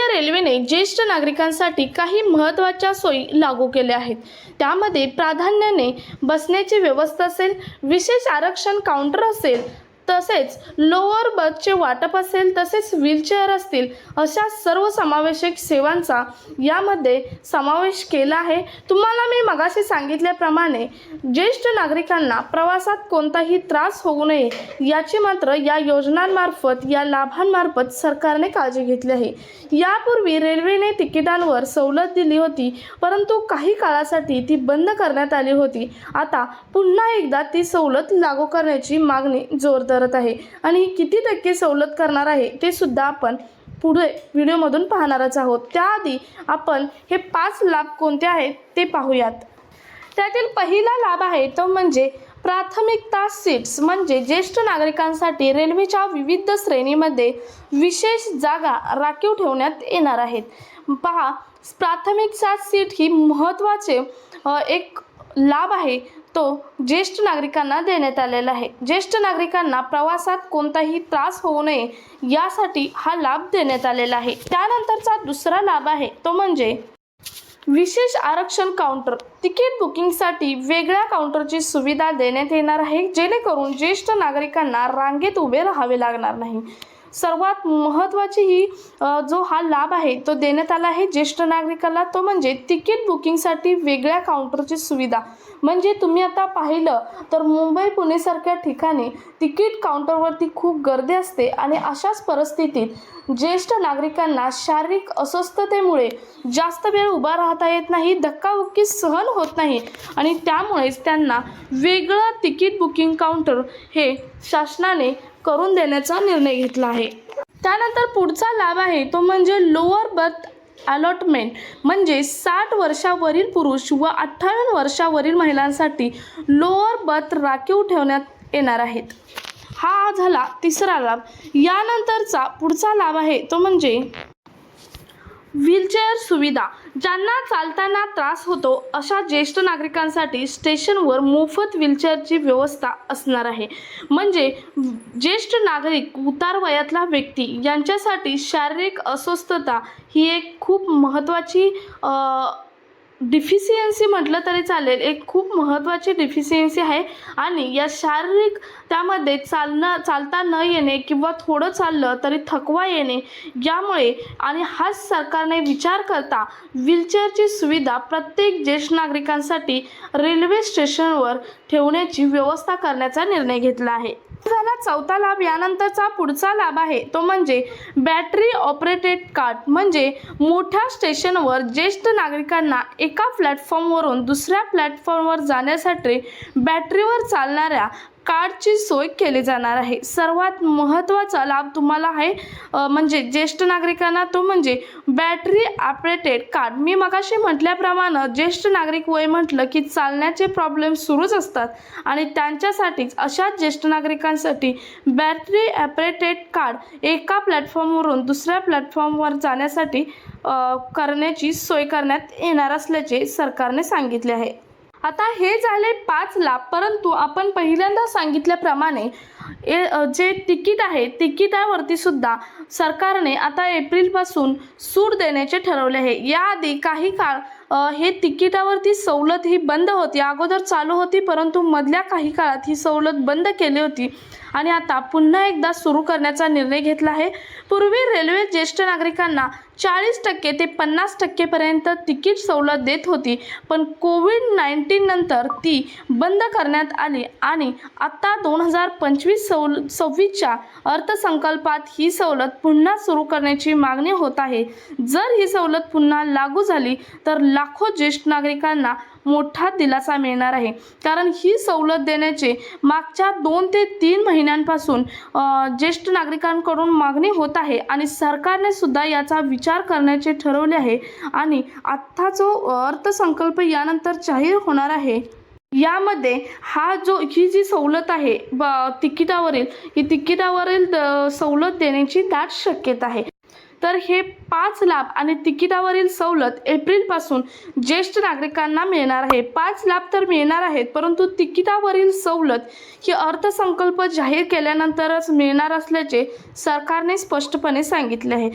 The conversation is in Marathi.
रेल्वेने ज्येष्ठ नागरिकांसाठी काही महत्त्वाच्या सोयी लागू केल्या आहेत। त्यामध्ये प्राधान्याने बसण्याची व्यवस्था असेल, विशेष आरक्षण काउंटर असेल, तसेच लोअर बर्थचे वाटप असेल, तसेच व्हीलचेअर असतील, अशा सर्व समावेशक सेवांचा यामध्ये समावेश केला आहे। तुम्हाला मी मगाशी सांगितल्याप्रमाणे ज्येष्ठ नागरिकांना प्रवासात कोणताही त्रास होऊ नये याची मात्र या योजनांमार्फत, या लाभांमार्फत सरकारने काळजी घेतली आहे। यापूर्वी रेल्वेने तिकिटांवर सवलत दिली होती, परंतु काही काळासाठी ती बंद करण्यात आली होती। आता पुन्हा एकदा ती सवलत लागू करण्याची मागणी जोर धरत आहे आणि किती टक्के सवलत करणार आहे ते सुद्धा आपण पुढे व्हिडिओमधून पाहणारच आहोत। त्याआधी आपण हे 5 लाभ कोणते आहेत ते पाहूयात। त्यातील पहिला लाभ आहे तो म्हणजे प्राथमिकता सीट्स, म्हणजे ज्येष्ठ नागरिकांसाठी रेल्वेच्या विविध श्रेणीमध्ये विशेष जागा राखीव ठेवण्यात येणार आहेत। पहा, प्राथमिकता सीट ही महत्त्वाचे एक लाभ आहे, तो ज्येष्ठ नागरिकांना देण्यात आलेला आहे। ज्येष्ठ नागरिकांना प्रवासात कोणताही त्रास होऊ नये यासाठी हा लाभ देण्यात आलेला आहे। त्यानंतरचा दुसरा लाभ आहे तो म्हणजे विशेष आरक्षण काउंटर। तिकीट बुकिंगसाठी वेगळ्या काउंटरची सुविधा देण्यात येणार आहे, जेणेकरून ज्येष्ठ नागरिकांना रांगेत उभे राहावे लागणार नाही। सर्वात महत्त्वाची ही जो हा लाभ आहे तो देण्यात आला आहे ज्येष्ठ नागरिकाला, तो म्हणजे तिकीट बुकिंगसाठी वेगळ्या काउंटरची सुविधा। म्हणजे तुम्ही आता पाहिलं तर मुंबई पुणे सारख्या ठिकाणी तिकीट काउंटरवरती खूप गर्दी असते आणि अशाच परिस्थितीत ज्येष्ठ नागरिकांना शारीरिक अस्वस्थतेमुळे जास्त वेळ उभा राहता येत नाही, धक्काबुक्की सहन होत नाही आणि त्यामुळेच त्यांना वेगळं तिकीट बुकिंग काउंटर हे शासनाने करून देण्याचा निर्णय घेतला आहे। त्यानंतर पुढचा लाभ आहे तो म्हणजे लोअर बर्थ अलॉटमेंट, म्हणजे 60 वर्षावरील पुरुष व 58 वर्षावरील महिलांसाठी लोअर बर्थ राखीव ठेवण्यात येणार आहेत। हा झाला तिसरा लाभ। यानंतरचा पुढचा लाभ आहे तो म्हणजे व्हीलचेअर सुविधा। ज्यांना चालताना त्रास होतो अशा ज्येष्ठ नागरिकांसाठी स्टेशनवर मोफत व्हीलचेअरची व्यवस्था असणार आहे। म्हणजे ज्येष्ठ नागरिक, उतार वयातला व्यक्ती यांच्यासाठी शारीरिक अस्वस्थता ही एक खूप महत्त्वाची डिफिशियन्सी म्हटलं तरी चालेल, एक खूप महत्त्वाची डिफिशियन्सी आहे आणि या शारीरिक त्यामध्ये चालता न येणे किंवा थोडं चाललं तरी थकवा येणे यामुळे आणि हाच सरकारने विचार करता व्हीलचेअरची सुविधा प्रत्येक ज्येष्ठ नागरिकांसाठी रेल्वे स्टेशनवर ठेवण्याची व्यवस्था करण्याचा निर्णय घेतला आहे। झाला चौथा लाभ। यानंतरचा पुढचा लाभ आहे तो म्हणजे बॅटरी ऑपरेटेड कार्ड, म्हणजे मोठ्या स्टेशनवर ज्येष्ठ नागरिकांना एका प्लॅटफॉर्मवरून दुसऱ्या प्लॅटफॉर्मवर जाण्यासाठी बॅटरीवर चालणाऱ्या कार्डची सोय केली जाणार आहे। सर्वात महत्त्वाचा लाभ तुम्हाला आहे म्हणजे ज्येष्ठ नागरिकांना तो म्हणजे बॅटरी ऑपरेटेड कार्ड। मी मगाशी म्हटल्याप्रमाणे ज्येष्ठ नागरिक वय म्हटलं की चालण्याचे प्रॉब्लेम सुरूच असतात आणि त्यांच्यासाठीच अशा ज्येष्ठ नागरिकांसाठी बॅटरी ऑपरेटेड कार्ड एका प्लॅटफॉर्मवरून दुसऱ्या प्लॅटफॉर्मवर जाण्यासाठी करण्याची सोय करण्यात येणार असल्याचे सरकारने सांगितले आहे। आता हे झाले 5 लाभ, परंतु आपण पहिल्यांदा सांगितल्याप्रमाणे जे तिकीट आहे तिकिटावरती सुद्धा सरकारने आता एप्रिलपासून सूट देण्याचे ठरवले आहे। याआधी काही काळ हे तिकिटावरती सवलत ही बंद होती, अगोदर चालू होती, परंतु मधल्या काही काळात ही सवलत बंद केली होती आणि आता पुन्हा एकदा सुरू करण्याचा निर्णय घेतला आहे। पूर्वी रेल्वे ज्येष्ठ नागरिकांना 40% ते 50% पर्यंत तिकीट सवलत देत होती, पण कोविड-19 नंतर ती बंद करण्यात आली आणि आता 2025-26च्या अर्थसंकल्पात ही सवलत पुन्हा सुरू करण्याची मागणी होत आहे। जर ही सवलत पुन्हा लागू झाली तर लाखो ज्येष्ठ नागरिकांना मोठा दिलासा मिळणार आहे, कारण ही सवलत देण्याचे मागच्या 2 ते 3 महिन्यांपासून ज्येष्ठ नागरिकांकडून मागणी होत आहे आणि सरकारने सुद्धा याचा विचार करण्याचे ठरवले आहे आणि आत्ता जो अर्थसंकल्प यानंतर जाहीर होणार आहे यामध्ये ही जी सवलत आहे तिकिटावरील सवलत देण्याची दाट शक्यता आहे। तर हे 5 लाभ आणि तिकिटावरील सवलत एप्रिलपासून ज्येष्ठ नागरिकांना मिळणार आहे। 5 लाभ तर मिळणार आहेत, परंतु तिकिटावरील सवलत ही अर्थसंकल्प जाहीर केल्यानंतरच मिळणार असल्याचे सरकारने स्पष्टपणे सांगितले आहे।